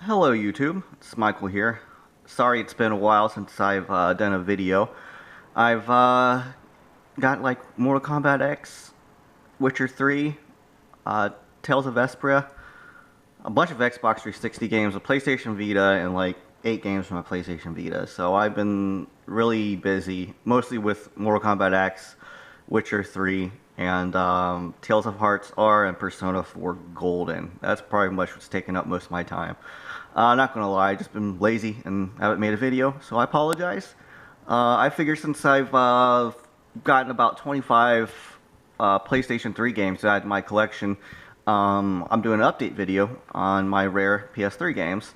Hello YouTube, it's Michael here. Sorry it's been a while since I've done a video. I've got like Mortal Kombat X, Witcher 3, Tales of Vesperia, a bunch of Xbox 360 games, a PlayStation Vita, and like 8 games from a PlayStation Vita. So I've been really busy, mostly with Mortal Kombat X, Witcher 3, and Tales of Hearts R and Persona 4 Golden. That's probably much what's taken up most of my time. Not gonna lie, I've just been lazy and haven't made a video, so I apologize. I figure since I've gotten about 25 PlayStation 3 games to add to my collection, I'm doing an update video on my rare PS3 games.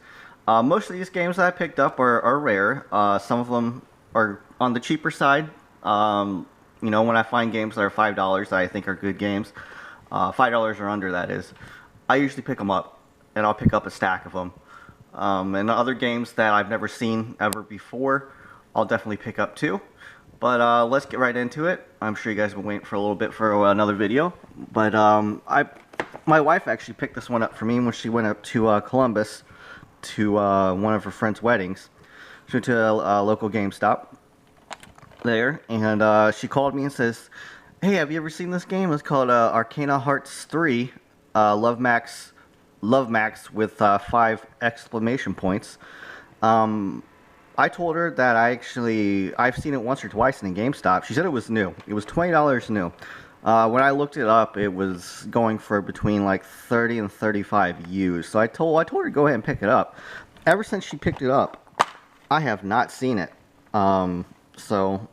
Most of these games that I picked up are rare. Some of them are on the cheaper side. You know, when I find games that are $5 that I think are good games, $5 or under that is, I usually pick them up, and I'll pick up a stack of them. And other games that I've never seen ever before, I'll definitely pick up too. But let's get right into it. I'm sure you guys have been waiting for a little bit for another video. But my wife actually picked this one up for me when she went up to Columbus to one of her friend's weddings. She went to a local GameStop there, and she called me and says, "Hey, have you ever seen this game? It's called Arcana Heart III, Love Max with 5 exclamation points." I told her that I've seen it once or twice in a GameStop. She said it was new. It was $20 new. When I looked it up, it was going for between like 30 and 35 used. So I told her to go ahead and pick it up. Ever since she picked it up, I have not seen it. So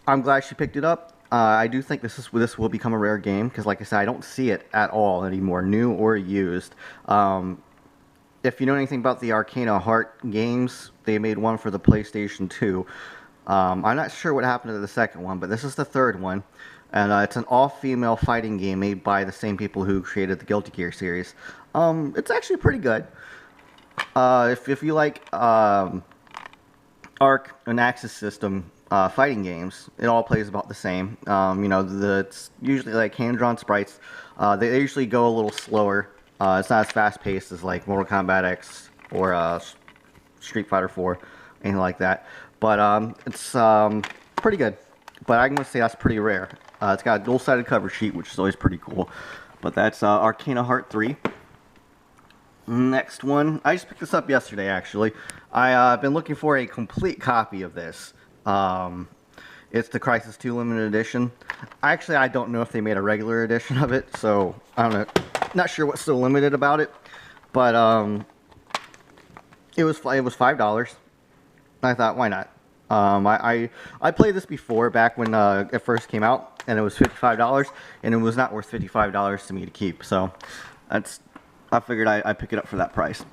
I'm glad she picked it up. I do think this will become a rare game because, like I said, I don't see it at all anymore, new or used. If you know anything about the Arcana Heart games, they made one for the PlayStation 2. I'm not sure what happened to the second one, but this is the third one, and it's an all-female fighting game made by the same people who created the Guilty Gear series. It's actually pretty good. If you like Arc and Axis system fighting games, it all plays about the same. You know, it's usually like hand-drawn sprites. They usually go a little slower. It's not as fast-paced as like Mortal Kombat X or Street Fighter IV, anything like that. But it's pretty good. But I'm going to say that's pretty rare. It's got a dual-sided cover sheet, which is always pretty cool. But that's Arcana Heart 3. Next one, I just picked this up yesterday, actually. I've been looking for a complete copy of this. It's the Crysis 2 limited edition. Actually, I don't know if they made a regular edition of it, so I don't know. Not sure what's so limited about it, but it was $5. I thought, why not? I played this before, back when it first came out, and it was $55, and it was not worth $55 to me to keep. So I figured I'd pick it up for that price.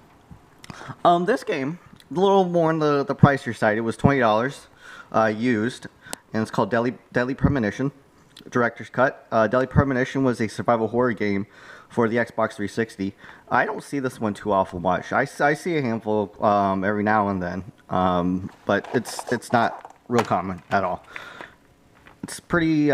This game, a little more on the pricier side. It was $20 used, and it's called Deadly Premonition Director's Cut. Deadly Premonition was a survival horror game for the Xbox 360. I don't see this one too awful much. I see a handful every now and then, but it's not real common at all. It's pretty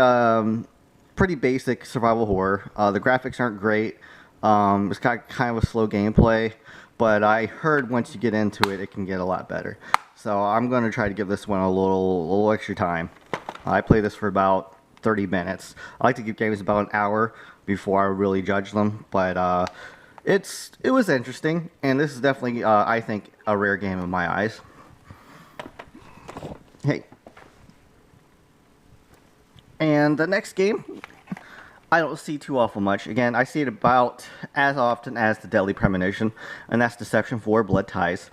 basic survival horror. The graphics aren't great. It's got kind of a slow gameplay, but I heard once you get into it, it can get a lot better. So I'm going to try to give this one a little extra time. I play this for about 30 minutes. I like to give games about an hour before I really judge them, but it was interesting, and this is definitely, I think, a rare game in my eyes. Hey. And the next game, I don't see too awful much. Again, I see it about as often as the Deadly Premonition, and that's Deception 4 Blood Ties.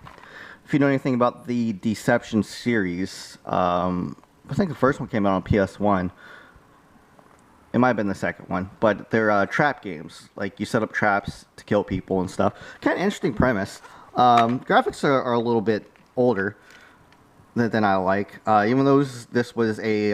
If you know anything about the Deception series, I think the first one came out on PS1. It might have been the second one, but they're trap games. Like, you set up traps to kill people and stuff. Kind of interesting premise. Graphics are a little bit older than I like. Even though this was a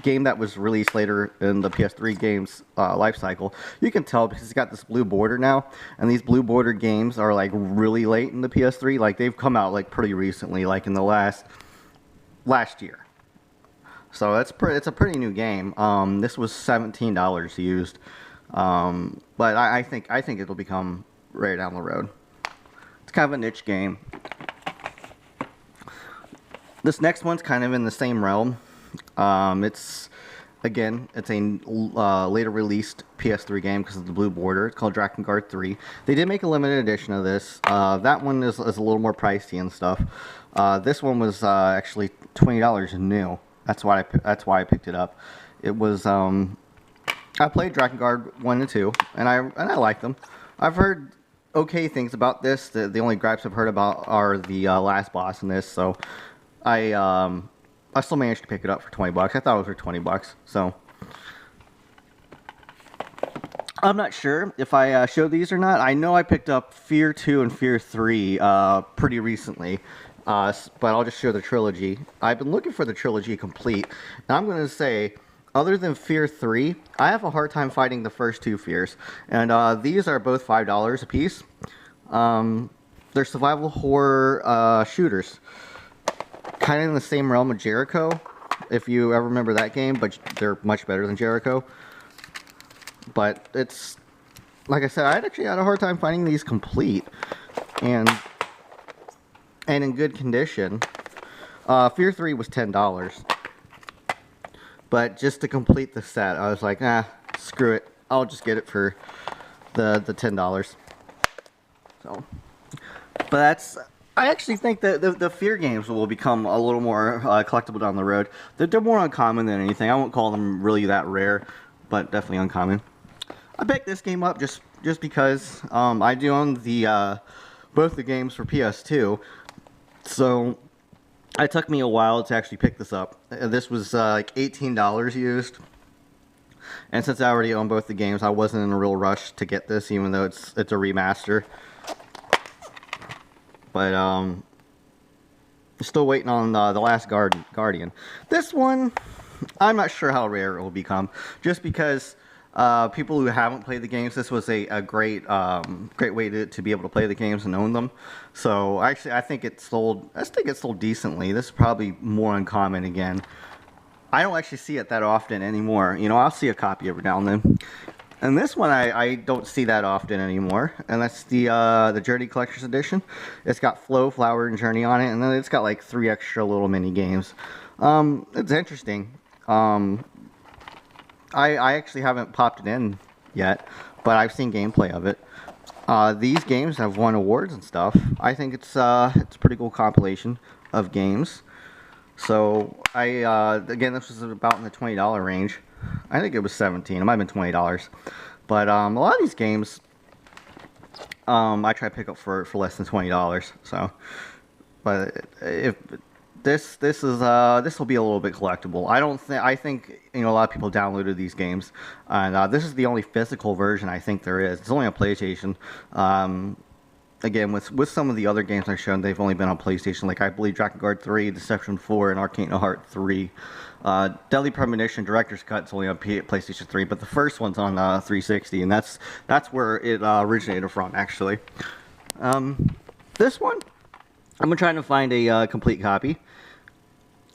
game that was released later in the PS3 game's life cycle, you can tell because it's got this blue border now, and these blue border games are like really late in the PS3. Like, they've come out like pretty recently, like in the last year. So it's a pretty new game. This was $17 used. But I think it'll become rare down the road. It's kind of a niche game. This next one's kind of in the same realm. It's a later released PS3 game because of the blue border. It's called Drakengard III. They did make a limited edition of this. That one is a little more pricey and stuff. This one was actually $20 new. That's why I picked it up. It was I played Drakengard 1 and 2, and I like them. I've heard okay things about this. The only gripes I've heard about are the last boss in this. So I still managed to pick it up for 20 bucks. I thought it was for 20 bucks. So I'm not sure if I showed these or not. I know I picked up Fear 2 and Fear 3 pretty recently. But I'll just show the Trilogy. I've been looking for the Trilogy complete. And I'm going to say, other than Fear 3, I have a hard time fighting the first two Fears. And these are both $5 a piece. They're survival horror shooters. Kind of in the same realm of Jericho, if you ever remember that game, but they're much better than Jericho. But it's, like I said, I actually had a hard time finding these complete and in good condition. Fear 3 was $10. But just to complete the set, I was like, screw it. I'll just get it for the $10. So, but I actually think that the Fear games will become a little more collectible down the road. They're more uncommon than anything. I won't call them really that rare, but definitely uncommon. I picked this game up just because I do own the both the games for PS2, so it took me a while to actually pick this up. This was like $18 used, and since I already own both the games, I wasn't in a real rush to get this, even though it's a remaster. But still waiting on the Last Guardian. This one, I'm not sure how rare it will become, just because people who haven't played the games, this was a great way to be able to play the games and own them. So actually, I think it sold decently. This is probably more uncommon again. I don't actually see it that often anymore. You know, I'll see a copy every now and then. And this one I don't see that often anymore, and that's the Journey Collector's Edition. It's got Flow, Flower, and Journey on it, and then it's got like 3 extra little mini games. It's interesting. I actually haven't popped it in yet, but I've seen gameplay of it. These games have won awards and stuff. I think it's a pretty cool compilation of games. So again, this was about in the $20 range. I think it was $17. It might have been $20. But a lot of these games, I try to pick up for less than $20. So, but if this will be a little bit collectible. I think a lot of people downloaded these games, and this is the only physical version I think there is. It's only on PlayStation. Again, with some of the other games I've shown, they've only been on PlayStation. Like I believe Drakengard 3, Deception 4, and Arcana Heart 3. Deadly Premonition Director's Cut's only on PlayStation 3, but the first one's on 360, and that's where it originated from, actually. This one, I'm trying to find a complete copy.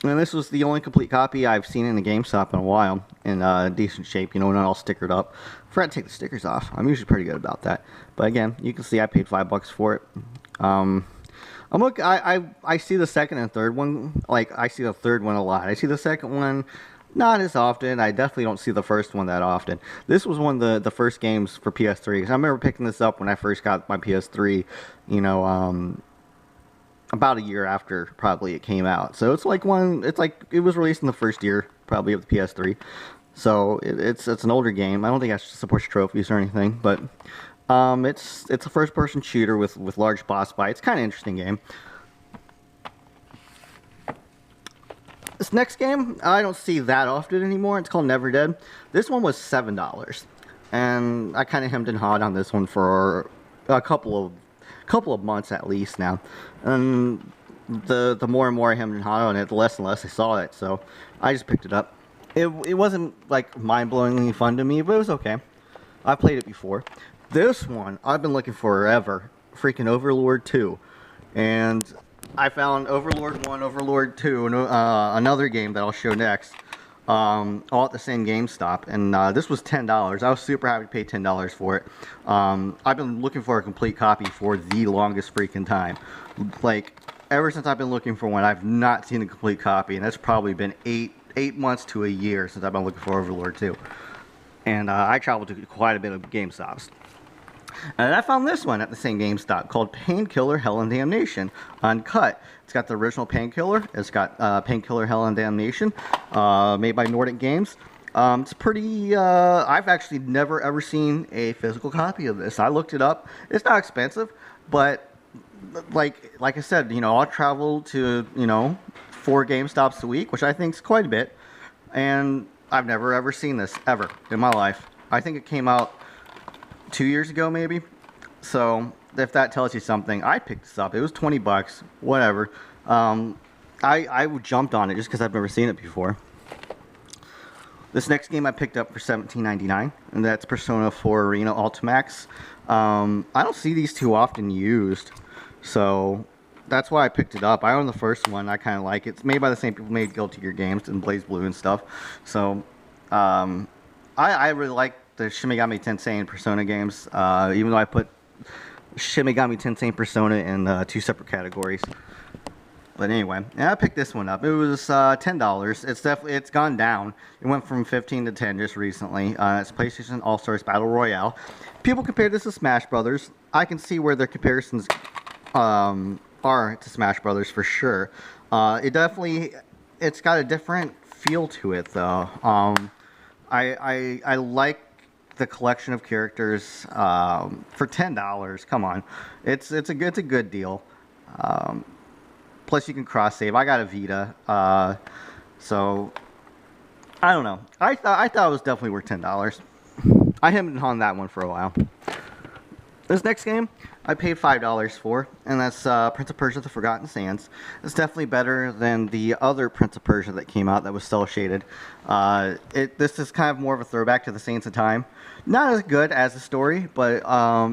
And this was the only complete copy I've seen in the GameStop in a while, in decent shape, not all stickered up. Forgot to take the stickers off. I'm usually pretty good about that. But again, you can see I paid $5 for it. I see the second and third one, I see the third one a lot. I see the second one not as often. I definitely don't see the first one that often. This was one of the first games for PS3, because I remember picking this up when I first got my PS3, about a year after probably it came out. So it's like it was released in the first year probably of the PS3. So it's an older game. I don't think it supports trophies or anything, but it's a first person shooter with large boss fights. Kind of interesting game. This next game I don't see that often anymore. It's called Never Dead. This one was $7, and I kind of hemmed and hawed on this one for a couple of months at least now, and the more and more I hemmed and hawed on it, the less and less I saw it, so I just picked it up. It wasn't like mind-blowingly fun to me, but it was okay. I've played it before. This one I've been looking for forever, freaking Overlord 2, and I found Overlord 1, Overlord 2, and another game that I'll show next. all at the same GameStop, and this was $10. I was super happy to pay $10 for it. I've been looking for a complete copy for the longest freaking time. Like, ever since I've been looking for one, I've not seen a complete copy, and that's probably been eight months to a year since I've been looking for Overlord 2. And I traveled to quite a bit of GameStops. And I found this one at the same GameStop called Painkiller Hell and Damnation Uncut. It's got the original Painkiller. It's got Painkiller Hell and Damnation, made by Nordic Games. It's pretty, I've actually never ever seen a physical copy of this. I looked it up. It's not expensive, but like I said, you know, I'll travel to, you know, 4 GameStops a week, which I think is quite a bit. And I've never ever seen this, ever, in my life. I think it came out 2 years ago, maybe. So if that tells you something, I picked this up. It was 20 bucks, whatever. I jumped on it just because I've never seen it before. This next game I picked up for $17.99, and that's Persona 4 Arena Ultimax. I don't see these too often used, so that's why I picked it up. I own the first one. I kind of like it. It's made by the same people who made Guilty Gear games and Blaze Blue and stuff. So I really like the Shin Megami Tensei and Persona games, even though I put Shin Megami Tensei and Persona in 2 separate categories. But anyway, and I picked this one up. It was $10. It's gone down. It went from 15 to 10 just recently. It's PlayStation AllStars Battle Royale. People compare this to Smash Brothers. I can see where their comparisons are to Smash Brothers for sure. It's got a different feel to it though. I like the collection of characters for $10. Come on, it's a good deal. Plus you can cross save. I got a Vita, so I don't know. I thought it was definitely worth $10. I haven't been on that one for a while. This next game I paid $5 for, and that's Prince of Persia: The Forgotten Sands. It's definitely better than the other Prince of Persia that came out that was cel shaded. This is kind of more of a throwback to the Saints of Time. Not as good as the story, but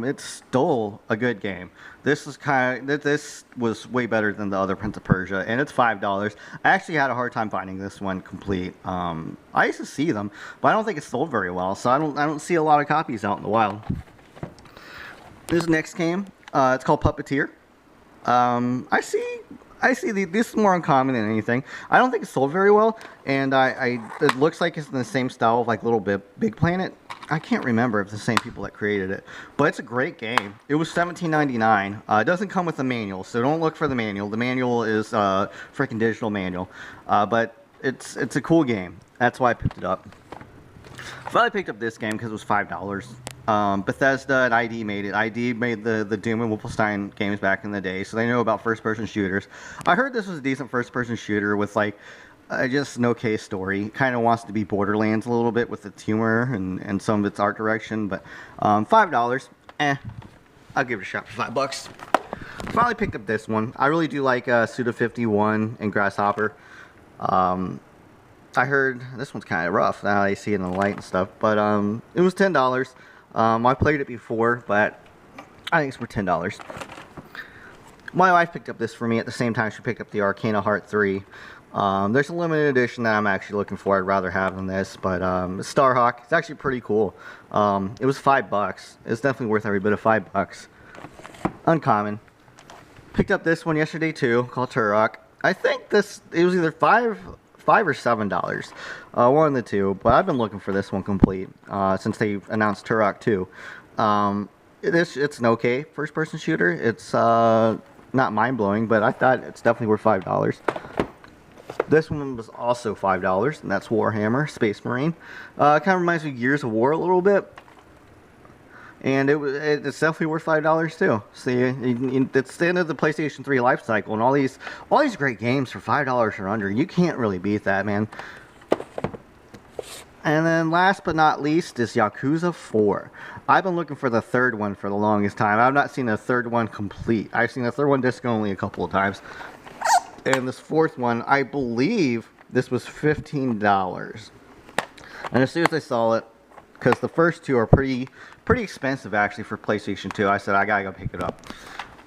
it's still a good game. This was way better than the other Prince of Persia, and it's $5. I actually had a hard time finding this one complete. I used to see them, but I don't think it's sold very well, so I don't see a lot of copies out in the wild. This next game, it's called Puppeteer. I see this is more uncommon than anything. I don't think it's sold very well, and it looks like it's in the same style of like Little Big Planet. I can't remember if it's the same people that created it, but it's a great game. It was $17.99. It doesn't come with a manual, so don't look for the manual. The manual is a freaking digital manual, but it's a cool game. That's why I picked it up. I finally picked up this game because it was $5. Bethesda and ID made it. ID made the Doom and Wolfenstein games back in the day, so they know about first-person shooters. I heard this was a decent first-person shooter with like just an okay story. Kind of wants to be Borderlands a little bit with its humor and some of its art direction, but $5, I'll give it a shot for $5. Finally picked up this one. I really do like Suda51 and Grasshopper. I heard this one's kind of rough now I see it in the light and stuff, but it was $10. I played it before, but I think it's worth $10. My wife picked up this for me at the same time she picked up the Arcana Heart III. There's a limited edition that I'm actually looking for. I'd rather have than this, but Starhawk. It's actually pretty cool. It was $5. It's definitely worth every bit of $5. Uncommon. Picked up this one yesterday too, called Tarak. I think it was either $5 or $7. One of the two, but I've been looking for this one complete since they announced Tarak 2. It's an okay first-person shooter. It's not mind-blowing, but I thought it's definitely worth $5. This one was also $5, and that's Warhammer Space Marine. Kind of reminds me of Gears of War a little bit, and it's definitely worth $5 too. See, it's the end of the PlayStation 3 life cycle, and all these great games for $5 or under. You can't really beat that, man. And then last but not least is Yakuza 4. I've been looking for the third one for the longest time. I've not seen the third one complete. I've seen the third one disc only a couple of times. And this fourth one, I believe this was $15. And as soon as I saw it, because the first two are pretty expensive actually for PlayStation 2, I said I gotta go pick it up.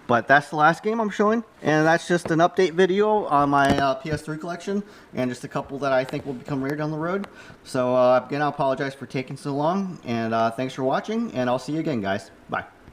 But that's the last game I'm showing, and that's just an update video on my PS3 collection, and just a couple that I think will become rare down the road. So again, I apologize for taking so long, and thanks for watching, and I'll see you again, guys. Bye.